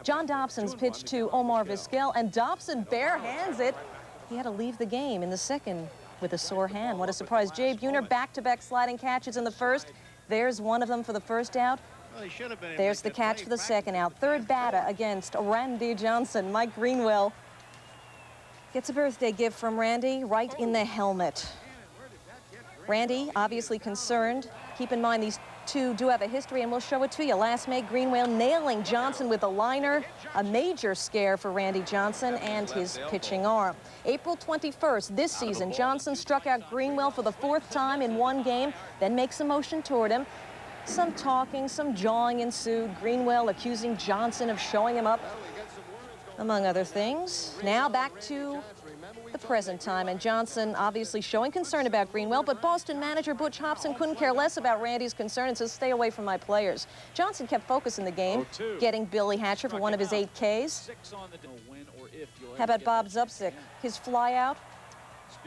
John Dobson's pitch to Omar Vizquel, and Dobson barehands it. He had to leave the game in the second with a sore hand. What a surprise. Jay Buhner, back-to-back sliding catches in the first. There's one of them for the first out. There's the catch for the second out. Third batter against Randy Johnson. Mike Greenwell gets a birthday gift from Randy right in the helmet. Randy obviously concerned. Keep in mind these two do have a history, and we'll show it to you. Last May, Greenwell nailing Johnson with a liner. A major scare for Randy Johnson and his pitching arm. April 21st this season, Johnson struck out Greenwell for the fourth time in one game, then makes a motion toward him. Some talking, some jawing ensued. Greenwell accusing Johnson of showing him up, among other things. Now back to the present time, and Johnson obviously showing concern about Greenwell, but Boston manager Butch Hobson couldn't care less about Randy's concern and says, stay away from my players. Johnson kept focus in the game, getting Billy Hatcher for one of his 8 Ks. How about Bob Zupsik? His flyout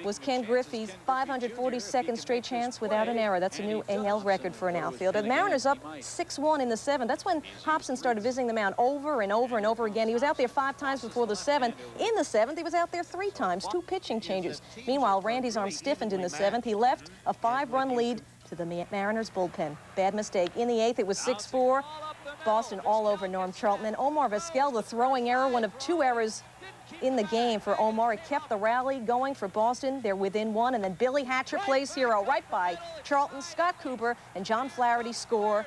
was Ken Griffey's 542nd straight chance without an error. That's a new AL record for an outfielder. The Mariners up 6-1 in the 7th. That's when Hobson started visiting the mound over and over and over again. He was out there 5 times before the 7th. In the 7th, he was out there 3 times, 2 pitching changes. Meanwhile, Randy's arm stiffened in the 7th. He left a 5-run lead to the Mariners bullpen. Bad mistake. In the 8th, it was 6-4. Boston all over Norm Charlton. And Omar Vizquel, the throwing error, one of 2 errors in the game for Omar. It kept the rally going for Boston. They're within 1, and then Billy Hatcher plays hero right by Charlton. Scott Cooper and John Flaherty score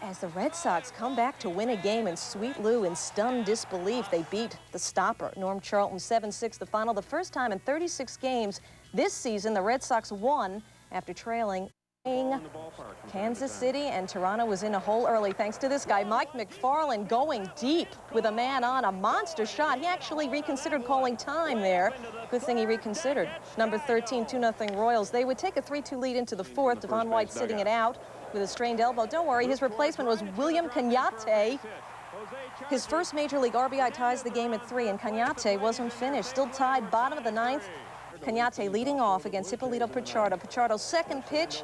as the Red Sox come back to win a game in Sweet Lou in stunned disbelief. They beat the stopper, Norm Charlton, 7-6 the final. The first time in 36 games this season the Red Sox won after trailing Kansas City, and Toronto was in a hole early thanks to this guy, Mike McFarland, going deep with a man on, a monster shot. He actually reconsidered calling time there. Good thing he reconsidered. Number 13, 2-0 Royals. They would take a 3-2 lead into the 4th. Devon White sitting it out with a strained elbow. Don't worry, his replacement was William Cañate. His first Major League RBI ties the game at 3, and Cañate wasn't finished. Still tied, bottom of the 9th. Cañate leading off against Hippolito Pichardo. Pichardo's second pitch,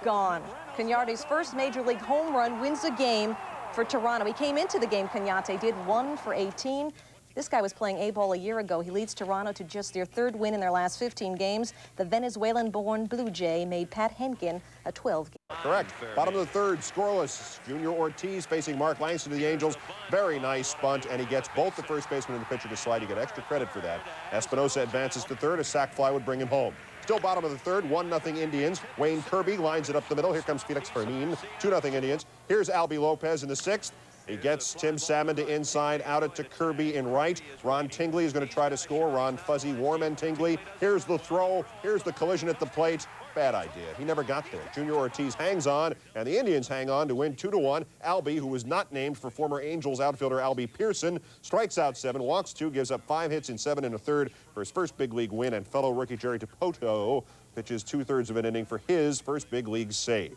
gone. Cañate's first Major League home run wins a game for Toronto. He came into the game, Cañate did, 1 for 18. This guy was playing A-ball a year ago. He leads Toronto to just their 3rd win in their last 15 games. The Venezuelan-born Blue Jay made Pat Henkin a 12 game. Correct. Bottom of the 3rd, scoreless. Junior Ortiz facing Mark Langston of the Angels. Very nice bunt, and he gets both the first baseman and the pitcher to slide. You get extra credit for that. Espinosa advances to 3rd. A sac fly would bring him home. Still bottom of the 3rd, 1-0 Indians. Wayne Kirby lines it up the middle. Here comes Felix Fermin, 2-0 Indians. Here's Albie Lopez in the 6th. He gets Tim Salmon to inside, out it to Kirby in right. Ron Tingley is going to try to score. Ron Fuzzy Warman Tingley. Here's the throw. Here's the collision at the plate. Bad idea. He never got there. Junior Ortiz hangs on, and the Indians hang on to win 2-1. Albie, who was not named for former Angels outfielder Albie Pearson, strikes out 7, walks 2, gives up 5 hits in 7 1/3 for his first big league win, and fellow rookie Jerry Dipoto pitches 2/3 of an inning for his first big league save.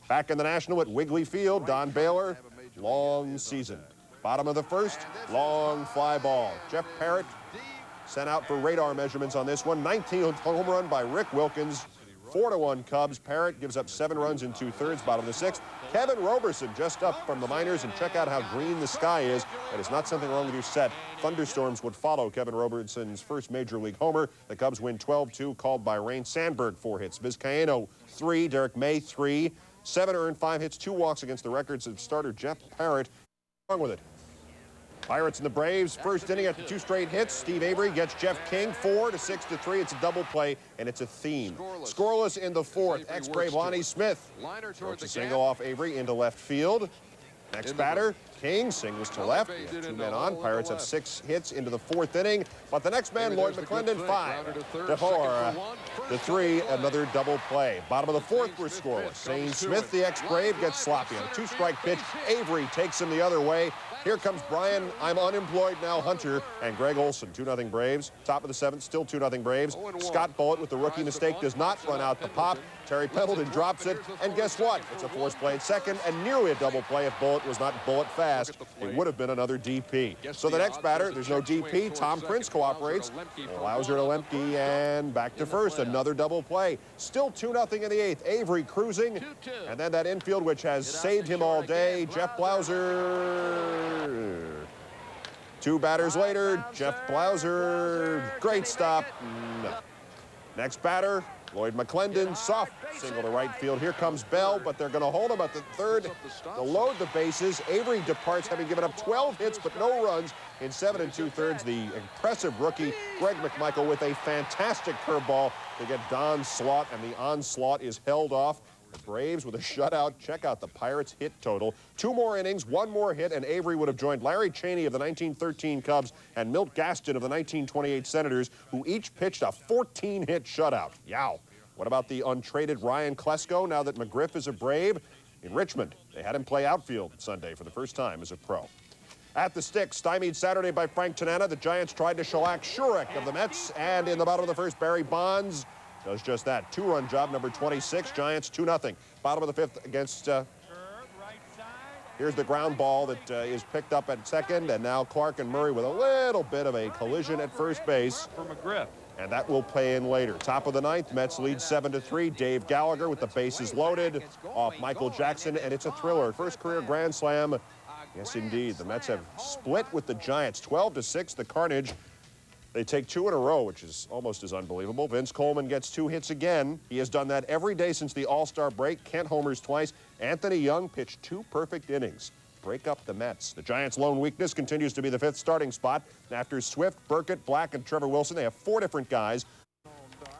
Back in the National at Wrigley Field, Don Baylor, long season. Bottom of the 1st, long fly ball. Jeff Parrott sent out for radar measurements on this one. 19th home run by Rick Wilkins. 4-1 Cubs. Parrott gives up 7 runs in 2/3, bottom of the 6th. Kevin Roberson just up from the minors, and check out how green the sky is. That is not something wrong with your set. Thunderstorms would follow Kevin Roberson's first Major League homer. The Cubs win 12-2, called by rain. Sandberg, 4 hits. Vizcaíno, 3. Derek May, 3. 7 earned, 5 hits, 2 walks against the records of starter Jeff Parrott. Wrong with it. Pirates and the Braves, first inning after 2 straight hits. Steve Avery gets Jeff King 4-6-3. It's a double play, and it's a theme. Scoreless in the 4th. Ex-Brave Lonnie Smith throws a single off Avery into left field. Next batter, King, singles to left. We have 2 men on. Pirates have 6 hits into the 4th inning. But the next man, Lloyd McClendon, 5-4. The 3, another double play. Bottom of the 4th, we're scoreless. Zane Smith, the ex-Brave, gets sloppy on a 2-strike pitch. Avery takes him the other way. Here comes Brian, I'm unemployed now, Hunter, and Greg Olson, 2-0 Braves. Top of the 7th, still 2-0 Braves. Scott Bullitt with the rookie mistake does not run out the pop. Terry Pendleton drops it, and guess what? It's a force play at second, and nearly a double play if Bullitt was not bullet fast. pass, it would have been another DP. So the next batter, there's no DP. Tom Prince cooperates, allows her to Lemke, and back to first. Another double play. Still 2-0 in the 8th. Avery cruising, and then that infield, which has saved him all day. Jeff Blauser. 2 batters later, Jeff Blauser. Great stop. No. Next batter, Lloyd McClendon, soft single to right field. Here comes Bell, but they're going to hold him at the third to load the bases. Avery departs, having given up 12 hits but no runs in 7 2/3. The impressive rookie, Greg McMichael, with a fantastic curveball to get Don Slaught, and the onslaught is held off. The Braves with a shutout. Check out the Pirates' hit total. 2 more innings, 1 more hit, and Avery would have joined Larry Cheney of the 1913 Cubs and Milt Gaston of the 1928 Senators, who each pitched a 14-hit shutout. Yow. What about the untraded Ryan Klesko now that McGriff is a Brave? In Richmond, they had him play outfield Sunday for the first time as a pro. At the stick, stymied Saturday by Frank Tanana, the Giants tried to shellac Shurek of the Mets, and in the bottom of the first, Barry Bonds does just that. 2-run job, number 26. Giants 2-0. Bottom of the 5th against... here's the ground ball that is picked up at second, and now Clark and Murray with a little bit of a collision at first base. For McGriff. And that will play in later. Top of the 9th, Mets lead 7-3. Dave Gallagher with the bases loaded off Michael Jackson, and it's a thriller. First career grand slam. Yes, indeed. The Mets have split with the Giants, 12-6. The carnage. They take 2 in a row, which is almost as unbelievable. Vince Coleman gets 2 hits again. He has done that every day since the All-Star break. Kent homers twice. Anthony Young pitched 2 perfect innings. Break up the Mets. The Giants' lone weakness continues to be the 5th starting spot. After Swift, Burkett, Black, and Trevor Wilson, they have 4 different guys.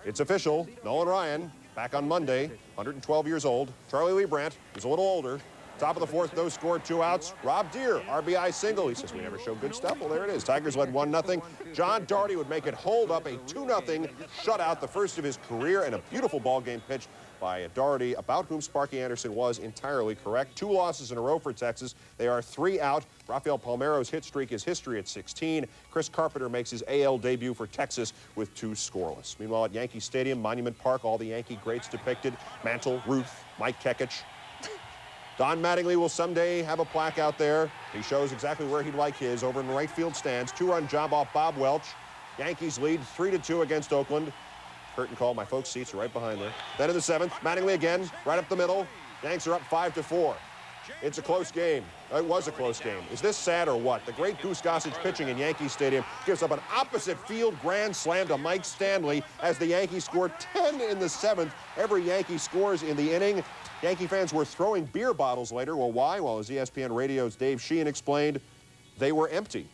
It's official. Nolan Ryan, back on Monday, 112 years old. Charlie Lee Brandt is a little older. Top of the 4th, no score, 2 outs. Rob Deere, RBI single. He says, we never show good stuff. Well, there it is. Tigers led 1-0. John Doherty would make it hold up a 2-0 shutout, the first of his career, and a beautiful ball game pitch by Doherty, about whom Sparky Anderson was entirely correct. 2 losses in a row for Texas. They are 3 out. Rafael Palmeiro's hit streak is history at 16. Chris Carpenter makes his AL debut for Texas with 2 scoreless. Meanwhile, at Yankee Stadium, Monument Park, all the Yankee greats depicted. Mantle, Ruth, Mike Kekich. Don Mattingly will someday have a plaque out there. He shows exactly where he'd like his, over in the right field stands. 2-run job off Bob Welch. Yankees lead 3-2 against Oakland. Curtain call, my folks' seats are right behind there. Then in the 7th, Mattingly again, right up the middle. Yanks are up 5-4. It's a close game. It was a close game. Is this sad or what? The great Goose Gossage pitching in Yankee Stadium gives up an opposite field grand slam to Mike Stanley as the Yankees score 10 in the 7th. Every Yankee scores in the inning. Yankee fans were throwing beer bottles later. Well, why? Well, as ESPN Radio's Dave Sheehan explained, they were empty.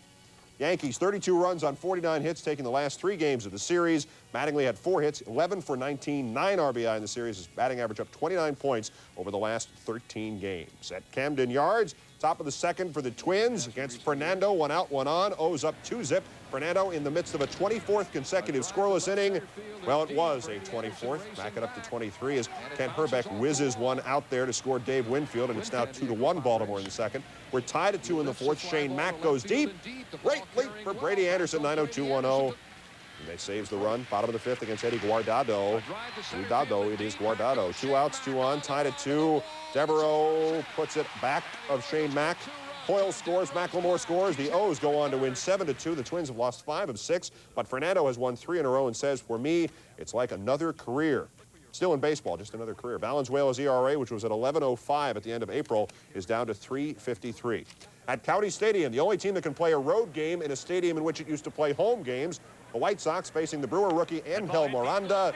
Yankees 32 runs on 49 hits, taking the last 3 games of the series. Mattingly had 4 hits, 11 for 19, 9 RBI in the series. His batting average up 29 points over the last 13 games. At Camden Yards, top of the 2nd for the Twins against Fernando. 1 out, 1 on. O's up 2-zip. Fernando in the midst of a 24th consecutive scoreless inning. Well, it was a 24th. Back it up to 23 as Kent Herbeck whizzes 1 out there to score Dave Winfield, and it's now 2-1 Baltimore in the 2nd. We're tied at 2 in the 4th. Shane Mack goes deep. Great leap for Brady Anderson, 902-10. And they saves the run. Bottom of the 5th against Eddie Guardado. It is Guardado. 2 outs, 2 on. Tied at 2. Devereaux puts it back of Shane Mack. Hoyle scores, McLemore scores. The O's go on to win 7-2. The Twins have lost 5 of 6, but Fernando has won 3 in a row and says, for me, it's like another career. Still in baseball, just another career. Valenzuela's ERA, which was at 11.05 at the end of April, is down to 3.53. At County Stadium, the only team that can play a road game in a stadium in which it used to play home games, the White Sox facing the Brewer rookie Angel Miranda,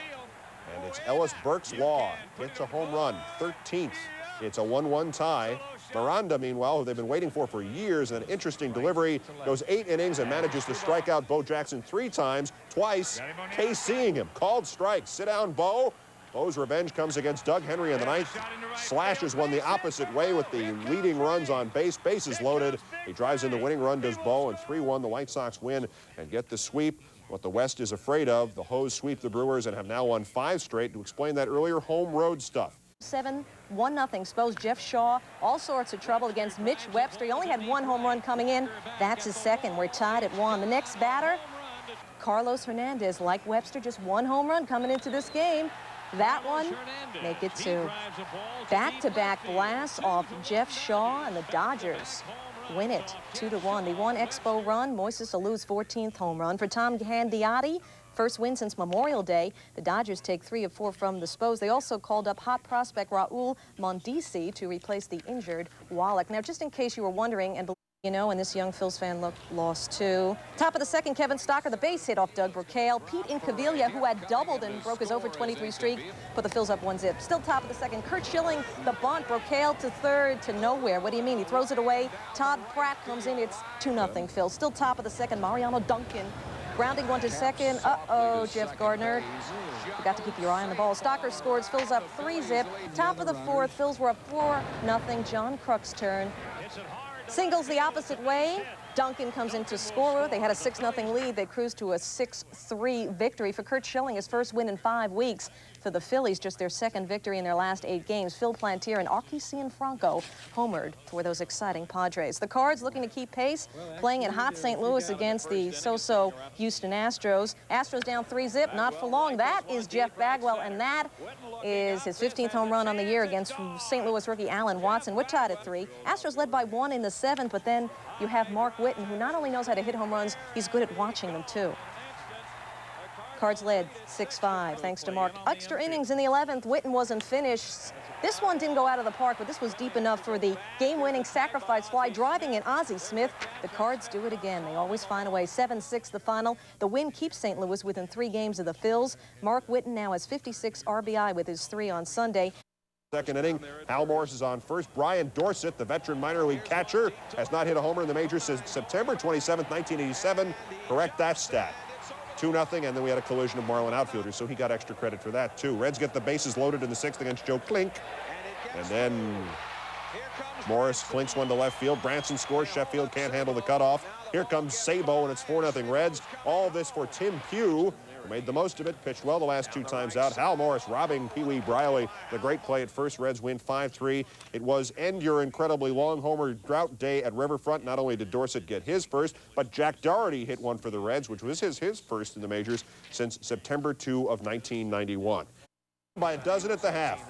and it's Ellis Burke's Law. Gets a home run, 13th. It's a 1-1 tie. Miranda, meanwhile, who they've been waiting for years, an interesting delivery, goes 8 innings and manages to strike out Bo Jackson 3 times, twice KCing him. Called strikes. Sit down, Bo. Bo's revenge comes against Doug Henry in the 9th. Slashes one the opposite way with the leading runs on base. Bases loaded. He drives in the winning run, does Bo, and 3-1. The White Sox win and get the sweep. What the West is afraid of, the Hoes sweep the Brewers and have now won 5 straight. To explain that earlier, home road stuff. 7, 1-0. Suppose Jeff Shaw, all sorts of trouble against Mitch Webster. He only had 1 home run coming in. That's his 2nd. We're tied at 1. The next batter, Carlos Hernandez. Like Webster, just 1 home run coming into this game. That one, make it 2. Back-to-back blasts off Jeff Shaw and the Dodgers. win it 2-1. The one Expo run, Moises Alou's 14th home run. For Tom Gandiotti, first win since Memorial Day. The Dodgers take 3 of 4 from the Spos. They also called up hot prospect Raul Mondesi to replace the injured Wallach. Now, just in case you were wondering, and you know, and this young Phils fan lost too. Top of the second, Kevin Stocker, the base hit off Doug Brocail. Pete Incaviglia, who had doubled and broke his over 23 streak, put the Phils up 1-0. Still top of the second. Kurt Schilling, the bunt. Brocail to third to nowhere. What do you mean? He throws it away. Todd Pratt comes in. It's 2-0 Phils. Still top of the second. Mariano Duncan grounding one to second. Uh-oh, Jeff Gardner. Forgot to keep your eye on the ball. Stocker scores. Phils up 3-0. Top of the fourth. Phils were up 4-0. John Kruk's turn. Singles the opposite way. Duncan comes into scorer. They had a 6-0 lead. They cruised to a 6-3 victory for Kurt Schilling, his first win in 5 weeks. For the Phillies, just their second victory in their last 8 games. Phil Plantier and Arky Cianfranco homered for those exciting Padres. The Cards looking to keep pace, playing in hot St. Louis against the so-so Houston Astros. Astros down 3-0, not for long. That is Jeff Bagwell, and that is his 15th home run on the year against St. Louis rookie Alan Watson. We're tied at 3. Astros led by 1 in the 7th, but then you have Mark Whitten, who not only knows how to hit home runs, he's good at watching them, too. Cards led 6-5, thanks to Mark. Extra innings in the 11th. Whitten wasn't finished. This one didn't go out of the park, but this was deep enough for the game-winning sacrifice fly, driving in Ozzie Smith. The Cards do it again. They always find a way. 7-6 the final. The win keeps St. Louis within 3 games of the Phils. Mark Whitten now has 56 RBI with his 3 on Sunday. Second inning, Hal Morris is on first. Brian Dorsett, the veteran minor league catcher, has not hit a homer in the majors since September 27th, 1987. Correct that stat. 2-0, and then we had a collision of Marlin outfielders, so he got extra credit for that, too. Reds get the bases loaded in the 6th against Joe Klink. And then Morris clinks one to left field. Branson scores. Sheffield can't handle the cutoff. Here comes Sabo, and it's 4-0 Reds. All this for Tim Pugh, who made the most of it, pitched well the last 2 times out. Hal Morris robbing Pee Wee Briley. The great play at first. Reds win 5-3. It was end your incredibly long homer drought day at Riverfront. Not only did Dorsett get his first, but Jack Dougherty hit one for the Reds, which was his first in the majors since September 2 of 1991. By a dozen at the half.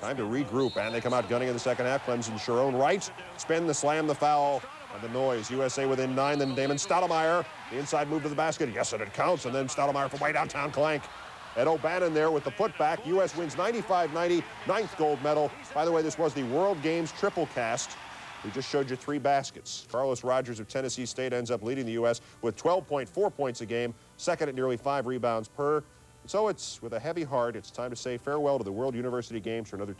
Time to regroup, and they come out gunning in the second half. Clemson Sharon right. Spin, the slam, the foul, and the noise. USA within 9, then Damon Stoudemire. The inside move to the basket. Yes, and it counts. And then Stoudemire from way downtown clank. Ed O'Bannon there with the putback. U.S. wins 95-90, 9th gold medal. By the way, this was the World Games triple cast. We just showed you 3 baskets. Carlos Rogers of Tennessee State ends up leading the U.S. with 12.4 points a game, second at nearly 5 rebounds per. So it's with a heavy heart, it's time to say farewell to the World University Games for another